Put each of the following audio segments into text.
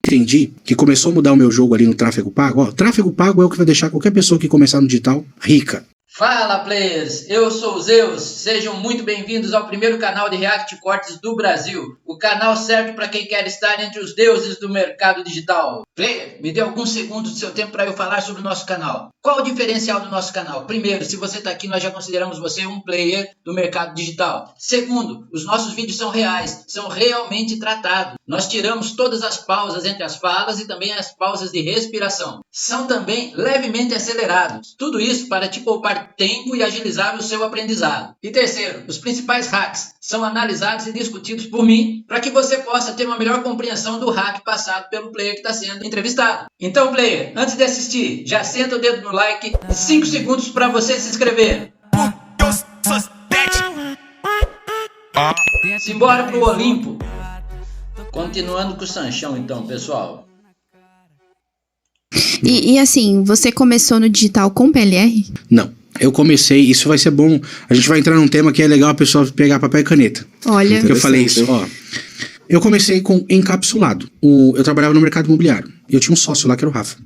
entendi que começou a mudar o meu jogo ali no tráfego pago. Ó, tráfego pago é o que vai deixar qualquer pessoa que começar no digital rica. Fala, players! Eu sou o Zeus. Sejam muito bem-vindos ao primeiro canal de React Cortes do Brasil. O canal certo para quem quer estar entre os deuses do mercado digital. Player, me dê alguns segundos do seu tempo para eu falar sobre o nosso canal. Qual o diferencial do nosso canal? Primeiro, se você está aqui, nós já consideramos você um player do mercado digital. Segundo, os nossos vídeos são reais, são realmente tratados. Nós tiramos todas as pausas entre as falas e também as pausas de respiração. São também levemente acelerados. Tudo isso para te poupar tempo e agilizar o seu aprendizado. E terceiro, os principais hacks são analisados e discutidos por mim para que você possa ter uma melhor compreensão do hack passado pelo player que está sendo entrevistado. Então, player, antes de assistir, já senta o dedo no like e 5 segundos para você se inscrever. Simbora pro Olimpo. Continuando com o Sanchão, então, pessoal. E assim, você começou no digital com PLR? Não. Eu comecei, isso vai ser bom. A gente vai entrar num tema que é legal a pessoa pegar papel e caneta. Olha. Eu falei isso, ó. Eu comecei com encapsulado. Eu trabalhava no mercado imobiliário. Eu tinha um sócio lá que era o Rafa.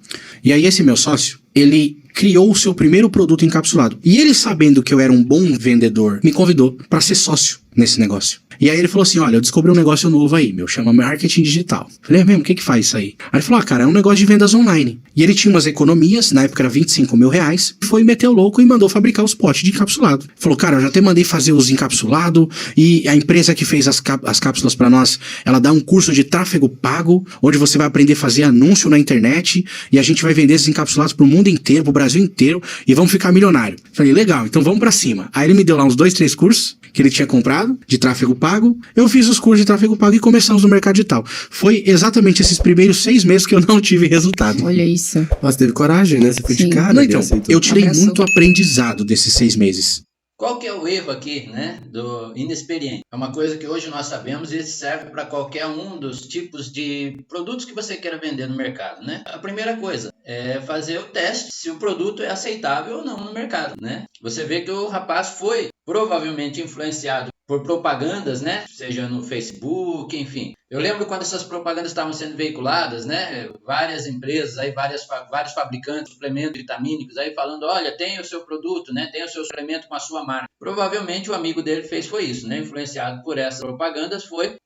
E aí esse meu sócio, ele criou o seu primeiro produto encapsulado. E ele, sabendo que eu era um bom vendedor, me convidou para ser sócio nesse negócio. E aí ele falou assim, olha, eu descobri um negócio novo aí, chama marketing digital. Falei, é mesmo, o que faz isso aí? Aí ele falou, cara, é um negócio de vendas online. E ele tinha umas economias, na época era 25 mil reais, foi meter o louco e mandou fabricar os potes de encapsulado. Falou, cara, eu já até mandei fazer os encapsulados, e a empresa que fez as cápsulas para nós, ela dá um curso de tráfego pago, onde você vai aprender a fazer anúncio na internet, e a gente vai vender esses encapsulados pro mundo inteiro, pro Brasil inteiro, e vamos ficar milionário. Falei, legal, então vamos pra cima. Aí ele me deu lá uns 2, 3 cursos, que ele tinha comprado, de tráfego pago. Eu fiz os cursos de tráfego pago e começamos no mercado digital. Foi exatamente esses primeiros 6 meses que eu não tive resultado. Olha isso. Nossa, teve coragem, né? Você foi de cara. Não, então, eu tirei muito aprendizado desses 6 meses. Qual que é o erro aqui, né, do inexperiente? É uma coisa que hoje nós sabemos e isso serve para qualquer um dos tipos de produtos que você queira vender no mercado, né? A primeira coisa é fazer o teste se o produto é aceitável ou não no mercado, né? Você vê que o rapaz foi provavelmente influenciado por propagandas, né? Seja no Facebook, enfim. Eu lembro quando essas propagandas estavam sendo veiculadas, né? Várias empresas, aí vários fabricantes de suplementos vitamínicos aí falando, olha, tem o seu produto, né? Tem o seu suplemento com a sua marca. Provavelmente o amigo dele foi isso, né? Influenciado por essas propagandas,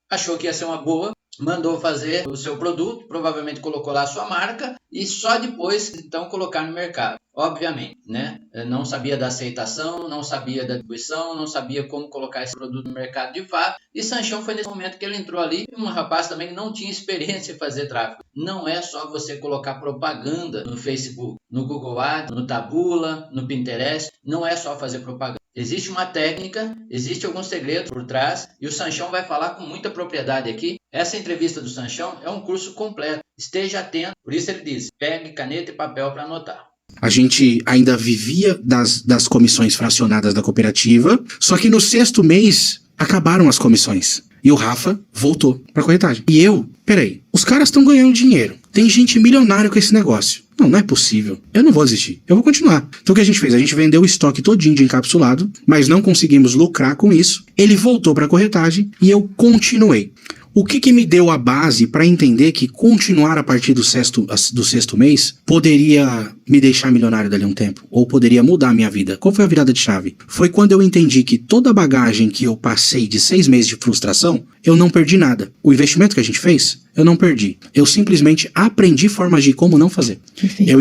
achou que ia ser uma boa, mandou fazer o seu produto, provavelmente colocou lá a sua marca e só depois, então, colocar no mercado. Obviamente, né? Não sabia da aceitação, não sabia da distribuição, não sabia como colocar esse produto no mercado de fato. E Sanchão foi nesse momento que ele entrou ali, um rapaz também que não tinha experiência em fazer tráfego. Não é só você colocar propaganda no Facebook, no Google Ads, no Taboola, no Pinterest. Não é só fazer propaganda. Existe uma técnica, existe algum segredo por trás e o Sanchão vai falar com muita propriedade aqui. Essa entrevista do Sanchão é um curso completo. Esteja atento, por isso ele diz, pegue caneta e papel para anotar. A gente ainda vivia das comissões fracionadas da cooperativa, só que no 6º mês acabaram as comissões. E o Rafa voltou para a corretagem. E peraí, os caras estão ganhando dinheiro. Tem gente milionária com esse negócio. Não é possível. Eu não vou desistir. Eu vou continuar. Então o que a gente fez? A gente vendeu o estoque todinho de encapsulado, mas não conseguimos lucrar com isso. Ele voltou para a corretagem e eu continuei. O que me deu a base para entender que continuar a partir do sexto mês poderia me deixar milionário dali a um tempo? Ou poderia mudar a minha vida? Qual foi a virada de chave? Foi quando eu entendi que toda a bagagem que eu passei de 6 meses de frustração, eu não perdi nada. O investimento que a gente fez, eu não perdi. Eu simplesmente aprendi formas de como não fazer. Perfeito.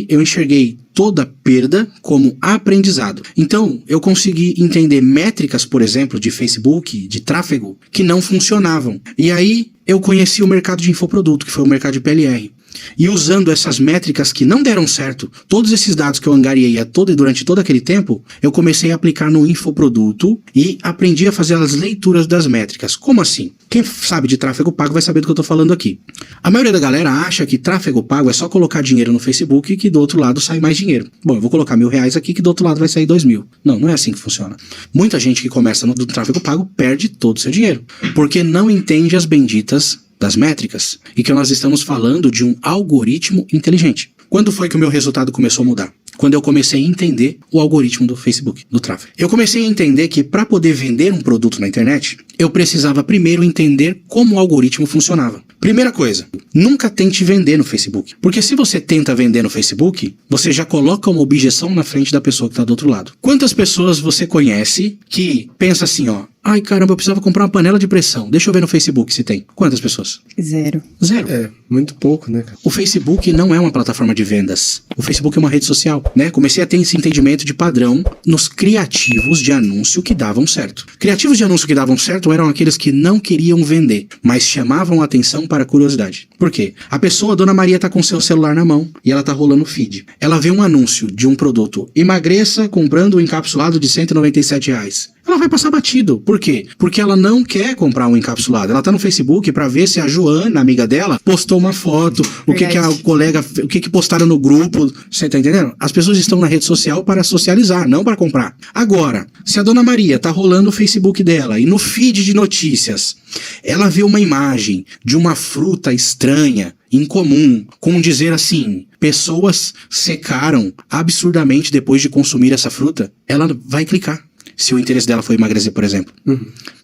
Eu enxerguei toda perda como aprendizado. Então, eu consegui entender métricas, por exemplo, de Facebook, de tráfego, que não funcionavam. E aí, eu conheci o mercado de infoproduto, que foi o mercado de PLR. E usando essas métricas que não deram certo, todos esses dados que eu angariei durante todo aquele tempo, eu comecei a aplicar no infoproduto e aprendi a fazer as leituras das métricas. Como assim? Quem sabe de tráfego pago vai saber do que eu estou falando aqui. A maioria da galera acha que tráfego pago é só colocar dinheiro no Facebook e que do outro lado sai mais dinheiro. Bom, eu vou colocar R$1.000 aqui que do outro lado vai sair 2.000. Não é assim que funciona. Muita gente que começa no tráfego pago perde todo o seu dinheiro, porque não entende as benditas das métricas, e que nós estamos falando de um algoritmo inteligente. Quando foi que o meu resultado começou a mudar? quando eu comecei a entender o algoritmo do Facebook, do tráfego. Eu comecei a entender que para poder vender um produto na internet, eu precisava primeiro entender como o algoritmo funcionava. Primeira coisa, nunca tente vender no Facebook. Porque se você tenta vender no Facebook, você já coloca uma objeção na frente da pessoa que está do outro lado. Quantas pessoas você conhece que pensa assim, ó, ai caramba, eu precisava comprar uma panela de pressão, deixa eu ver no Facebook se tem. Quantas pessoas? Zero. Zero. É, muito pouco, né, cara? O Facebook não é uma plataforma de vendas. O Facebook é uma rede social, né? Comecei a ter esse entendimento de padrão nos criativos de anúncio que davam certo. Criativos de anúncio que davam certo eram aqueles que não queriam vender, mas chamavam a atenção para a curiosidade. Por quê? A pessoa, a Dona Maria, tá com seu celular na mão e ela tá rolando o feed. Ela vê um anúncio de um produto, emagreça comprando um encapsulado de R$197. Ela vai passar batido. Por quê? Porque ela não quer comprar um encapsulado. Ela tá no Facebook pra ver se a Joana, amiga dela, postou uma foto, o que a colega, o que postaram no grupo. Você tá entendendo? As pessoas estão na rede social para socializar, não para comprar. Agora, se a Dona Maria tá rolando o Facebook dela e no feed de notícias, ela vê uma imagem de uma fruta estranha, incomum, com dizer assim, pessoas secaram absurdamente depois de consumir essa fruta, ela vai clicar. Se o interesse dela foi emagrecer, por exemplo.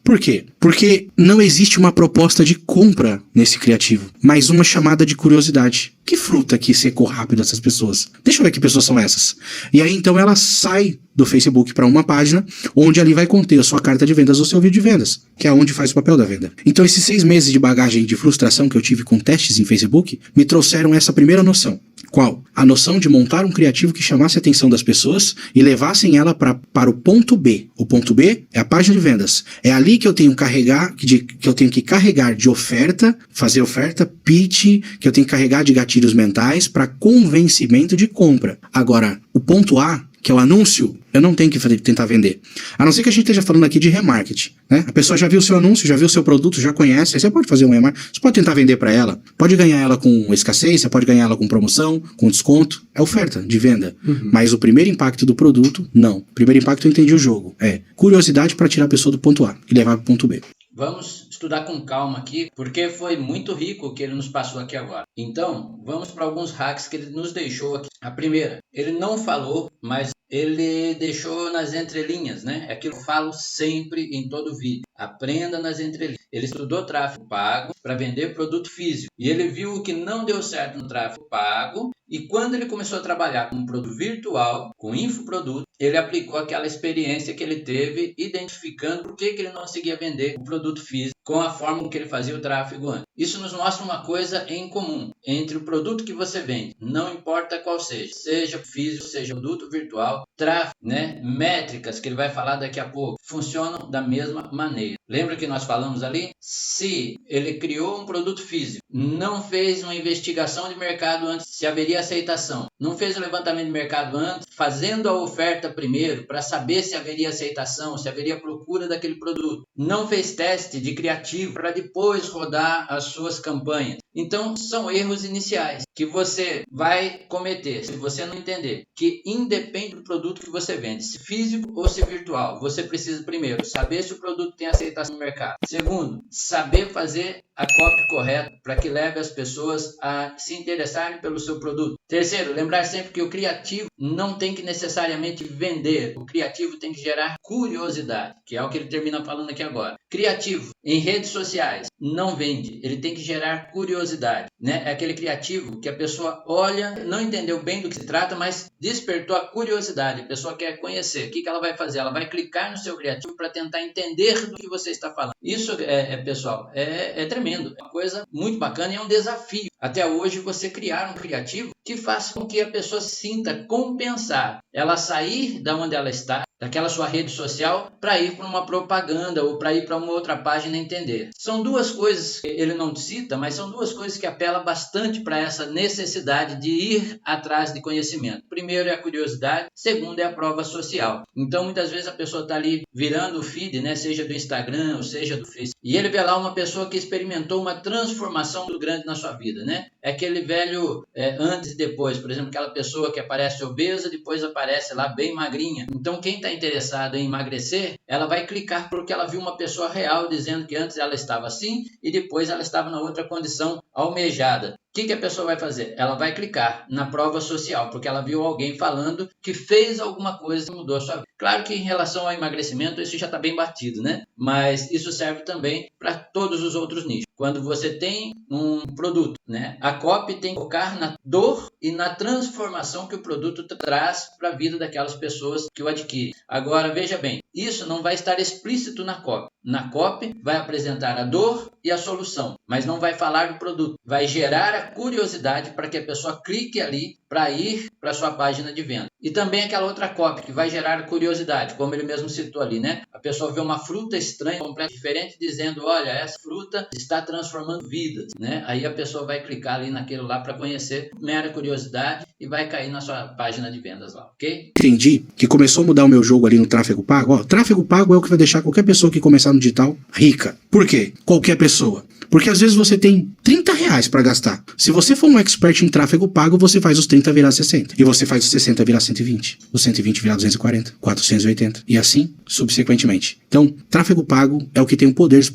Por quê? Porque não existe uma proposta de compra nesse criativo, mas uma chamada de curiosidade. Que fruta que secou rápido essas pessoas? Deixa eu ver que pessoas são essas. E aí então ela sai do Facebook para uma página onde ali vai conter a sua carta de vendas ou seu vídeo de vendas, que é onde faz o papel da venda. Então esses 6 meses de bagagem de frustração que eu tive com testes em Facebook me trouxeram essa primeira noção. Qual? A noção de montar um criativo que chamasse a atenção das pessoas e levassem ela para o ponto B. O ponto B é a página de vendas. É ali que eu tenho que carregar de oferta, fazer oferta, pitch, que eu tenho que carregar de gatilhos mentais para convencimento de compra. Agora, o ponto A, que é o anúncio, eu não tenho que tentar vender. A não ser que a gente esteja falando aqui de remarketing, né? A pessoa já viu o seu anúncio, já viu o seu produto, já conhece, aí você pode fazer um remarketing, você pode tentar vender para ela, pode ganhar ela com escassez, você pode ganhar ela com promoção, com desconto, é oferta de venda. Mas o primeiro impacto do produto, não. O primeiro impacto eu entendi o jogo, é curiosidade para tirar a pessoa do ponto A e levar para o ponto B. Vamos estudar com calma aqui, porque foi muito rico o que ele nos passou aqui agora. Então, vamos para alguns hacks que ele nos deixou aqui. A primeira, ele não falou, mas ele deixou nas entrelinhas, né? É aquilo que eu falo sempre em todo vídeo. Aprenda nas entrelinhas. Ele estudou tráfego pago para vender produto físico. E ele viu o que não deu certo no tráfego pago. E quando ele começou a trabalhar com um produto virtual, com infoproduto, ele aplicou aquela experiência que ele teve, identificando por que ele não conseguia vender o produto físico com a forma com que ele fazia o tráfego antes. Isso nos mostra uma coisa em comum entre o produto que você vende, não importa qual seja físico, seja produto virtual, tráfego, né? Métricas que ele vai falar daqui a pouco, funcionam da mesma maneira. Lembra que nós falamos ali? Se ele criou um produto físico, não fez uma investigação de mercado antes, se haveria aceitação, não fez o levantamento de mercado antes, fazendo a oferta primeiro para saber se haveria aceitação, se haveria procura daquele produto, não fez teste de criativo para depois rodar as suas campanhas. Então, são erros iniciais que você vai cometer se você não entender que independe do produto que você vende, se físico ou se virtual, você precisa primeiro saber se o produto tem aceitação no mercado. Segundo, saber fazer a copy correta para que leve as pessoas a se interessarem pelo seu produto. Terceiro, lembrar sempre que o criativo não tem que necessariamente vender. O criativo tem que gerar curiosidade, que é o que ele termina falando aqui agora. Criativo em redes sociais não vende, ele tem que gerar curiosidade, né? É aquele criativo que a pessoa olha, não entendeu bem do que se trata, mas despertou a curiosidade. A pessoa quer conhecer. O que ela vai fazer? Ela vai clicar no seu criativo para tentar entender do que você está falando. Isso, pessoal, é tremendo. É uma coisa muito bacana e é um desafio. Até hoje, você criar um criativo que faça com que a pessoa se sinta compensar. Ela sair da onde ela está, daquela sua rede social, para ir para uma propaganda ou para ir para uma outra página entender. São duas coisas que ele não cita, mas são duas coisas que apelam bastante para essa necessidade de ir atrás de conhecimento. Primeiro é a curiosidade, segundo é a prova social. Então, muitas vezes a pessoa está ali virando o feed, né, seja do Instagram ou seja do Facebook, e ele vê lá uma pessoa que experimentou uma transformação muito grande na sua vida, né? É aquele velho antes e depois, por exemplo, aquela pessoa que aparece obesa, depois aparece lá bem magrinha. Então, quem está interessado em emagrecer, ela vai clicar porque ela viu uma pessoa real dizendo que antes ela estava assim e depois ela estava na outra condição almejada. que a pessoa vai fazer? Ela vai clicar na prova social, porque ela viu alguém falando que fez alguma coisa que mudou a sua vida. Claro que em relação ao emagrecimento, isso já está bem batido, né? Mas isso serve também para todos os outros nichos. Quando você tem um produto, né? A copy tem que focar na dor e na transformação que o produto traz para a vida daquelas pessoas que o adquirem. Agora, veja bem, isso não vai estar explícito na copy. Na copy vai apresentar a dor e a solução, mas não vai falar do produto. Vai gerar a curiosidade para que a pessoa clique ali para ir para a sua página de venda. E também aquela outra copy que vai gerar curiosidade, como ele mesmo citou ali, né? A pessoa vê uma fruta estranha, completamente diferente, dizendo, olha, essa fruta está transformando vidas, né? Aí a pessoa vai clicar ali naquilo lá para conhecer, mera curiosidade, e vai cair na sua página de vendas lá, ok? Entendi que começou a mudar o meu jogo ali no tráfego pago. Ó, tráfego pago é o que vai deixar qualquer pessoa que começar no digital rica. Por quê? Qualquer pessoa. Porque às vezes você tem R$30 para gastar. Se você for um expert em tráfego pago, você faz os 30 virar 60. E você faz os 60 virar 120. Os 120 virar 240, 480. E assim, subsequentemente. Então, tráfego pago é o que tem o poder de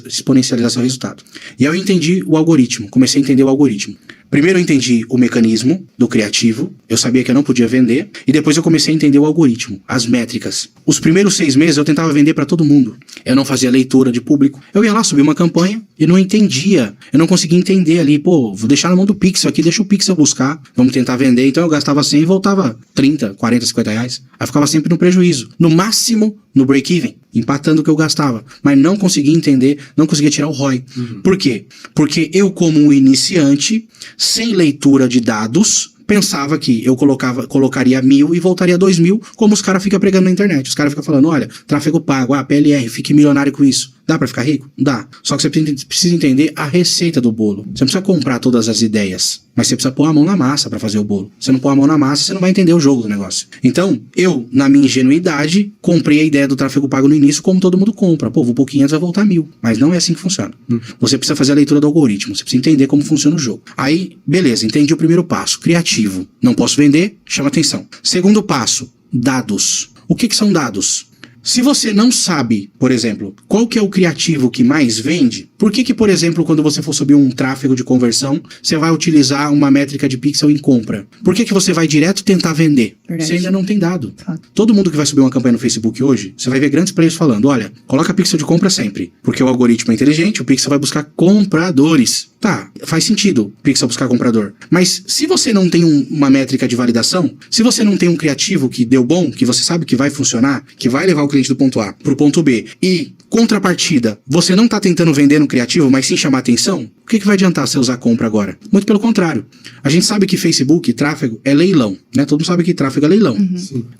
exponencializar seu resultado. E aí eu entendi o algoritmo. Comecei a entender o algoritmo. Primeiro eu entendi o mecanismo do criativo, eu sabia que eu não podia vender, e depois eu comecei a entender o algoritmo, as métricas. Os primeiros 6 meses eu tentava vender para todo mundo. Eu não fazia leitura de público. Eu ia lá, subia uma campanha e não entendia. Eu não conseguia entender ali, pô, vou deixar na mão do Pixel aqui, deixa o Pixel buscar, vamos tentar vender. Então eu gastava 100 e voltava 30, 40, 50 reais. Aí ficava sempre no prejuízo. No máximo, no break-even, empatando o que eu gastava. Mas não conseguia entender, não conseguia tirar o ROI. Por quê? Porque eu, como um iniciante, sem leitura de dados, pensava que eu colocaria 1.000 e voltaria 2.000, como os caras ficam pregando na internet. Os caras ficam falando, olha, tráfego pago, PLR, fique milionário com isso. Dá pra ficar rico? Dá. Só que você precisa entender a receita do bolo. Você não precisa comprar todas as ideias, mas você precisa pôr a mão na massa pra fazer o bolo. Se não pôr a mão na massa, você não vai entender o jogo do negócio. Então, eu, na minha ingenuidade, comprei a ideia do tráfego pago no início como todo mundo compra. Pô, vou pôr 500, vai voltar 1.000. Mas não é assim que funciona. Você precisa fazer a leitura do algoritmo. Você precisa entender como funciona o jogo. Aí, beleza, entendi o primeiro passo. Criativo. Não posso vender, chama atenção. Segundo passo, dados. O que são dados? Se você não sabe, por exemplo, qual que é o criativo que mais vende, por que, por exemplo, quando você for subir um tráfego de conversão, você vai utilizar uma métrica de pixel em compra? Por que você vai direto tentar vender? Verdade. Você ainda não tem dado. Todo mundo que vai subir uma campanha no Facebook hoje, você vai ver grandes players falando, olha, coloca pixel de compra sempre, porque o algoritmo é inteligente, o pixel vai buscar compradores. Tá, faz sentido o pixel buscar comprador. Mas se você não tem uma métrica de validação, se você não tem um criativo que deu bom, que você sabe que vai funcionar, que vai levar o cliente do ponto A pro ponto B, e contrapartida, você não tá tentando vender no criativo, mas sim chamar atenção, o que vai adiantar você usar compra agora? Muito pelo contrário. A gente sabe que Facebook, tráfego, é leilão, né? Todo mundo sabe que tráfego é leilão.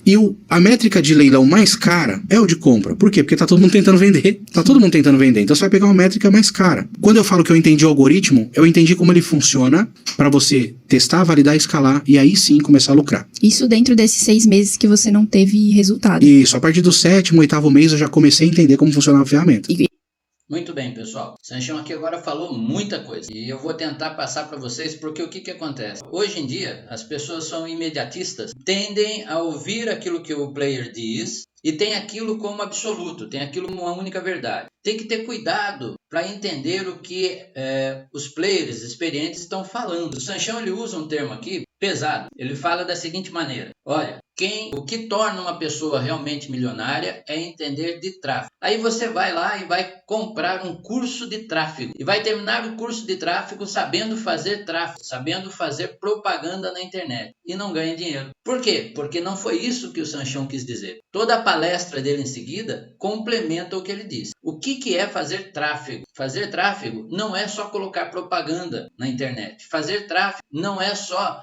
E a métrica de leilão mais cara é o de compra. Por quê? Porque tá todo mundo tentando vender. Tá todo mundo tentando vender. Então você vai pegar uma métrica mais cara. Quando eu falo que eu entendi o algoritmo, eu entendi como ele funciona para você testar, validar, escalar e aí sim começar a lucrar. Isso dentro desses 6 meses que você não teve resultado. Isso, a partir do 7º, 8º mês eu já comecei a entender como funcionava a ferramenta. Muito bem, pessoal. Sanchão aqui agora falou muita coisa e eu vou tentar passar para vocês porque o que acontece? Hoje em dia, as pessoas são imediatistas, tendem a ouvir aquilo que o player diz e tem aquilo como absoluto, tem aquilo como uma única verdade. Tem que ter cuidado para entender o que os players experientes estão falando. O Sanchão ele usa um termo aqui pesado. Ele fala da seguinte maneira: olha, o que torna uma pessoa realmente milionária é entender de tráfego. Aí você vai lá e vai comprar um curso de tráfego e vai terminar o curso de tráfego sabendo fazer tráfego, sabendo fazer propaganda na internet e não ganha dinheiro. Por quê? Porque não foi isso que o Sanchão quis dizer. Toda a palestra dele em seguida complementa o que ele disse. O que é fazer tráfego? Fazer tráfego não é só colocar propaganda na internet. Fazer tráfego não é só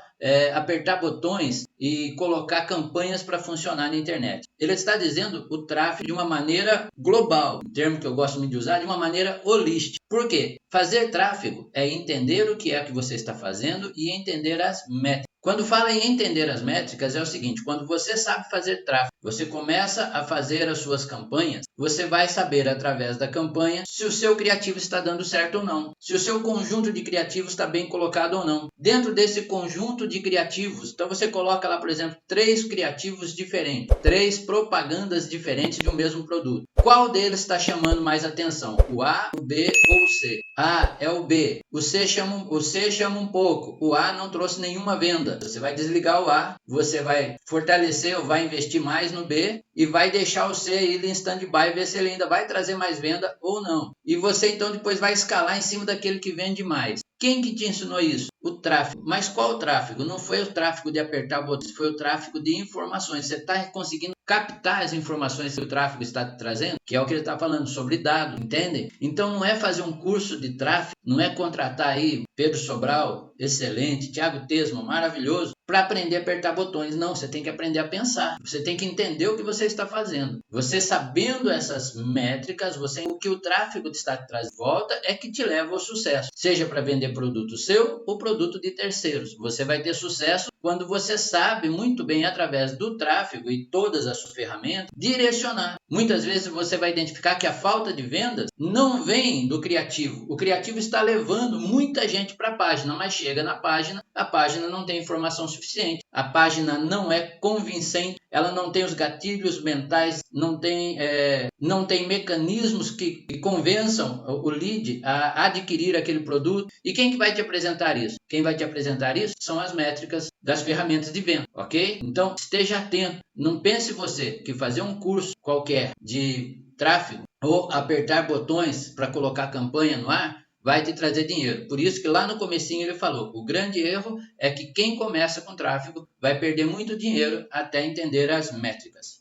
apertar botões e colocar campanhas para funcionar na internet. Ele está dizendo o tráfego de uma maneira global, um termo que eu gosto muito de usar, de uma maneira holística. Por quê? Fazer tráfego é entender o que é que você está fazendo e entender as métricas. Quando fala em entender as métricas, é o seguinte: quando você sabe fazer tráfego, você começa a fazer as suas campanhas, você vai saber através da campanha se o seu criativo está dando certo ou não, se o seu conjunto de criativos está bem colocado ou não. Dentro desse conjunto de criativos, então você coloca lá, por exemplo, 3 criativos diferentes, 3 propagandas diferentes de um mesmo produto. Qual deles está chamando mais atenção? O A, o B ou o C? A é o B. O C chama um pouco. O A não trouxe nenhuma venda. Você vai desligar o A, você vai fortalecer ou vai investir mais no B e vai deixar o C ir em stand-by, ver se ele ainda vai trazer mais venda ou não. E você então depois vai escalar em cima daquele que vende mais. Quem que te ensinou isso? O tráfego. Mas qual o tráfego? Não foi o tráfego de apertar botões, foi o tráfego de informações. Você está conseguindo captar as informações que o tráfego está trazendo, que é o que ele está falando sobre dados, entende? Então não é fazer um curso de tráfego, não é contratar aí Pedro Sobral, excelente, Thiago Tesma, maravilhoso, para aprender a apertar botões. Não, você tem que aprender a pensar. Você tem que entender o que você está fazendo. Você sabendo essas métricas, o que o tráfego está trazendo de volta é que te leva ao sucesso. Seja para vender produto seu ou produto de terceiros. Você vai ter sucesso quando você sabe muito bem, através do tráfego e todas as suas ferramentas, direcionar. Muitas vezes você vai identificar que a falta de vendas não vem do criativo. O criativo está levando muita gente para a página, mas chega na página, a página não tem informação suficiente. A página não é convincente, ela não tem os gatilhos mentais, não tem mecanismos que convençam o lead a adquirir aquele produto. E quem que vai te apresentar isso? Quem vai te apresentar isso são as métricas das ferramentas de venda, ok? Então, esteja atento. Não pense você que fazer um curso qualquer de tráfego ou apertar botões para colocar campanha no ar vai te trazer dinheiro. Por isso que lá no comecinho ele falou, o grande erro é que quem começa com tráfego vai perder muito dinheiro até entender as métricas.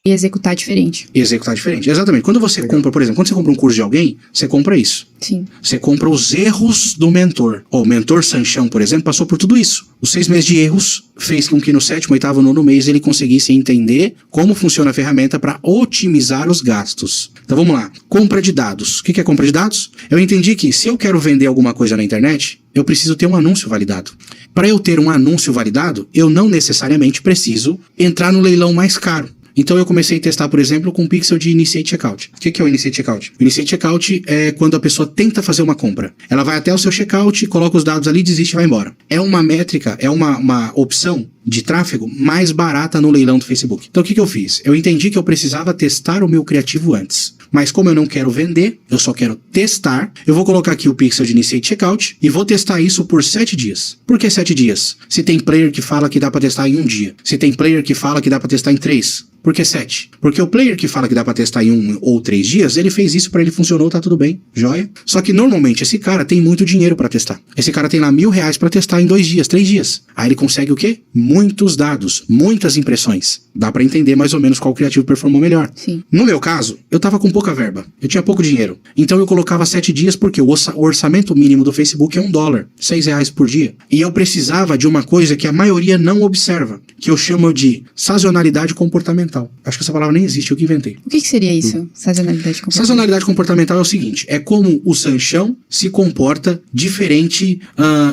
E executar diferente. Exatamente. Quando você compra, por exemplo, quando você compra um curso de alguém, você compra isso. Sim. Você compra os erros do mentor. O mentor Sanchão, por exemplo, passou por tudo isso. Os 6 meses de erros fez com que no 7º, 8º, 9º mês ele conseguisse entender como funciona a ferramenta para otimizar os gastos. Então vamos lá. Compra de dados. O que é compra de dados? Eu entendi que se eu quero vender alguma coisa na internet, eu preciso ter um anúncio validado. Para eu ter um anúncio validado, eu não necessariamente preciso entrar no leilão mais caro. Então eu comecei a testar, por exemplo, com o pixel de Initiate Checkout. O que é o Initiate Checkout? O Initiate Checkout é quando a pessoa tenta fazer uma compra. Ela vai até o seu checkout, coloca os dados ali, desiste e vai embora. É uma métrica, é uma opção de tráfego mais barata no leilão do Facebook. Então o que eu fiz? Eu entendi que eu precisava testar o meu criativo antes. Mas como eu não quero vender, eu só quero testar, eu vou colocar aqui o pixel de Initiate Checkout e vou testar isso por 7 dias. Por que 7 dias? Se tem player que fala que dá para testar em 1 dia. Se tem player que fala que dá para testar em 3. Por que 7? Porque o player que fala que dá pra testar em 1 ou 3 dias, ele fez isso pra ele, funcionou, tá tudo bem, joia? Só que normalmente esse cara tem muito dinheiro pra testar. Esse cara tem lá R$1.000 pra testar em 2 dias, 3 dias. Aí ele consegue o quê? Muitos dados, muitas impressões. Dá pra entender mais ou menos qual criativo performou melhor. Sim. No meu caso, eu tava com pouca verba. Eu tinha pouco dinheiro. Então eu colocava 7 dias porque o orçamento mínimo do Facebook é $1, R$6 por dia. E eu precisava de uma coisa que a maioria não observa, que eu chamo de sazonalidade comportamental. Acho que essa palavra nem existe, eu que inventei. O que seria isso? Sazonalidade comportamental? Sazonalidade comportamental é o seguinte, é como o Sanchão se comporta diferente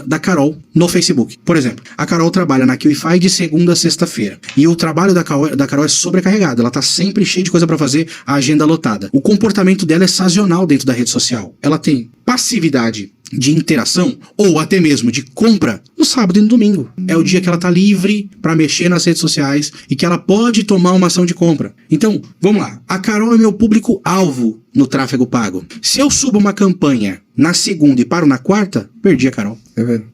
da Carol no Facebook. Por exemplo, a Carol trabalha na QIFI de segunda a sexta-feira. E o trabalho da Carol é sobrecarregado. Ela tá sempre cheia de coisa pra fazer, a agenda lotada. O comportamento dela é sazonal dentro da rede social. Ela tem passividade de interação ou até mesmo de compra no sábado e no domingo. É o dia que ela tá livre para mexer nas redes sociais e que ela pode tomar uma ação de compra. Então, vamos lá. A Carol é meu público-alvo no tráfego pago. Se eu subo uma campanha na segunda e paro na quarta, perdi a Carol. É vendo?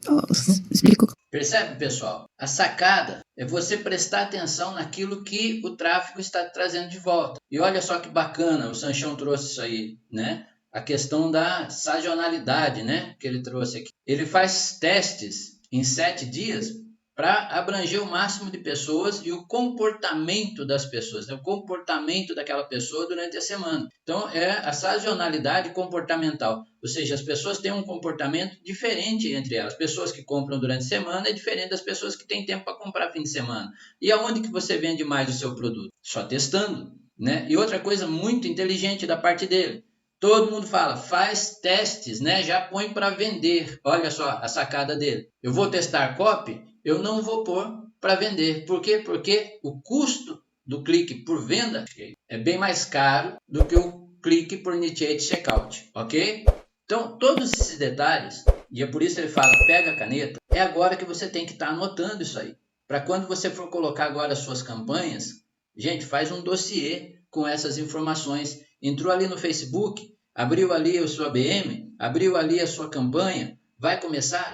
Explico. Percebe, pessoal? A sacada é você prestar atenção naquilo que o tráfego está trazendo de volta. E olha só que bacana, o Sanchão trouxe isso aí, né? A questão da sazonalidade, né, que ele trouxe aqui. Ele faz testes em 7 dias para abranger o máximo de pessoas e o comportamento das pessoas, né, o comportamento daquela pessoa durante a semana. Então, é a sazonalidade comportamental, ou seja, as pessoas têm um comportamento diferente entre elas. As pessoas que compram durante a semana é diferente das pessoas que têm tempo para comprar fim de semana. E aonde que você vende mais o seu produto? Só testando, né? E outra coisa muito inteligente da parte dele, todo mundo fala, faz testes, né? Já põe para vender. Olha só a sacada dele. Eu vou testar copy, eu não vou pôr para vender. Por quê? Porque o custo do clique por venda é bem mais caro do que o clique por Initiate Checkout, ok? Então, todos esses detalhes, e é por isso que ele fala, pega a caneta, é agora que você tem que estar anotando isso aí. Para quando você for colocar agora as suas campanhas, gente, faz um dossiê com essas informações. Entrou ali no Facebook, abriu ali a sua BM, abriu ali a sua campanha,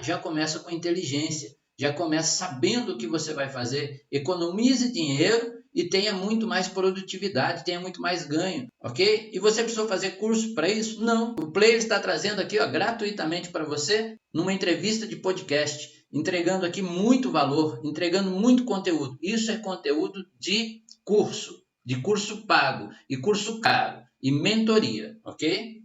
já começa com inteligência, já começa sabendo o que você vai fazer, economize dinheiro e tenha muito mais produtividade, tenha muito mais ganho, ok? E você precisou fazer curso para isso? Não. O Player está trazendo aqui, ó, gratuitamente para você, numa entrevista de podcast, entregando aqui muito valor, entregando muito conteúdo. Isso é conteúdo de curso pago e curso caro e mentoria, ok?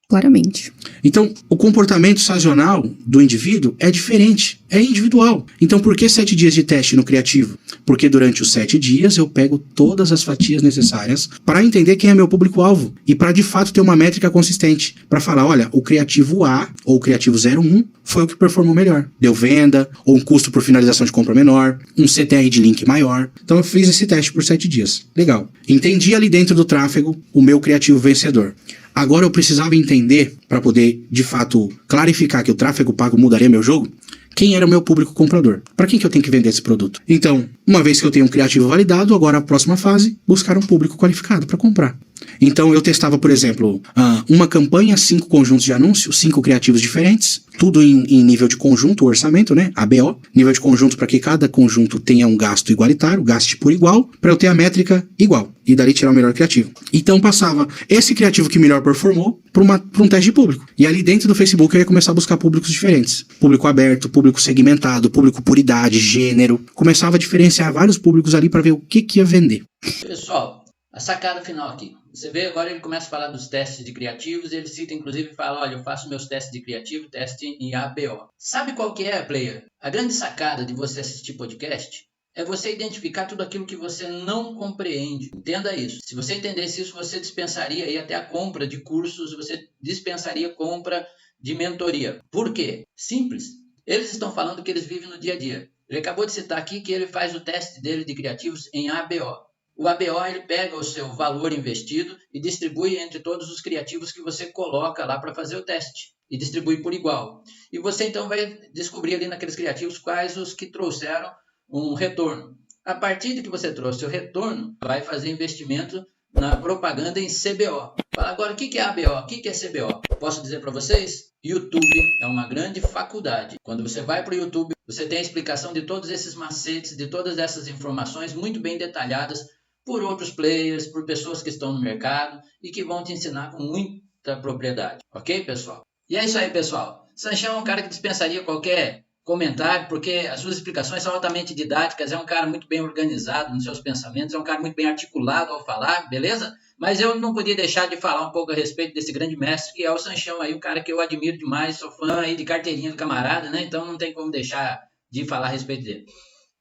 Claramente. Então, o comportamento sazonal do indivíduo é diferente, é individual. Então, por que 7 dias de teste no criativo? Porque durante os 7 dias eu pego todas as fatias necessárias para entender quem é meu público-alvo e para de fato ter uma métrica consistente. Para falar, olha, o criativo A ou o criativo 01 foi o que performou melhor. Deu venda, ou um custo por finalização de compra menor, um CTR de link maior. Então, eu fiz esse teste por 7 dias. Legal. Entendi ali dentro do tráfego o meu criativo vencedor. Agora eu precisava entender, para poder, de fato, clarificar que o tráfego pago mudaria meu jogo, quem era o meu público comprador. Para quem que eu tenho que vender esse produto? Então, uma vez que eu tenho um criativo validado, agora a próxima fase, buscar um público qualificado para comprar. Então eu testava, por exemplo, uma campanha, 5 conjuntos de anúncios, 5 criativos diferentes, tudo em nível de conjunto, orçamento, né? ABO, nível de conjunto para que cada conjunto tenha um gasto igualitário, gaste por igual, para eu ter a métrica igual e dali tirar o melhor criativo. Então passava esse criativo que melhor performou para um teste de público. E ali dentro do Facebook eu ia começar a buscar públicos diferentes. Público aberto, público segmentado, público por idade, gênero. Começava a diferenciar vários públicos ali para ver o que ia vender. Pessoal, a sacada final aqui. Você vê agora ele começa a falar dos testes de criativos, ele cita inclusive e fala, olha, eu faço meus testes de criativo, teste em ABO. Sabe qual que é, player? A grande sacada de você assistir podcast é você identificar tudo aquilo que você não compreende. Entenda isso. Se você entendesse isso, você dispensaria aí até a compra de cursos, você dispensaria a compra de mentoria. Por quê? Simples. Eles estão falando que eles vivem no dia a dia. Ele acabou de citar aqui que ele faz o teste dele de criativos em ABO. O ABO ele pega o seu valor investido e distribui entre todos os criativos que você coloca lá para fazer o teste. E distribui por igual. E você então vai descobrir ali naqueles criativos quais os que trouxeram um retorno. A partir de que você trouxe o retorno, vai fazer investimento na propaganda em CBO. Fala agora, o que é ABO? O que é CBO? Posso dizer para vocês? YouTube é uma grande faculdade. Quando você vai para o YouTube, você tem a explicação de todos esses macetes, de todas essas informações muito bem detalhadas por outros players, por pessoas que estão no mercado e que vão te ensinar com muita propriedade. Ok, pessoal? E é isso aí, pessoal. Sanchão é um cara que dispensaria qualquer comentário, porque as suas explicações são altamente didáticas, é um cara muito bem organizado nos seus pensamentos, é um cara muito bem articulado ao falar, beleza? Mas eu não podia deixar de falar um pouco a respeito desse grande mestre, que é o Sanchão aí, o cara que eu admiro demais, sou fã aí de carteirinha do camarada, né? Então não tem como deixar de falar a respeito dele.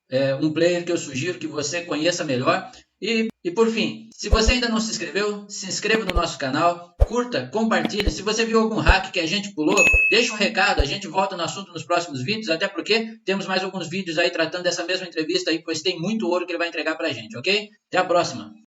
É um player que eu sugiro que você conheça melhor. E por fim, se você ainda não se inscreveu, se inscreva no nosso canal, curta, compartilhe. Se você viu algum hack que a gente pulou, deixa um recado, a gente volta no assunto nos próximos vídeos, até porque temos mais alguns vídeos aí tratando dessa mesma entrevista aí, pois tem muito ouro que ele vai entregar pra gente, ok? Até a próxima!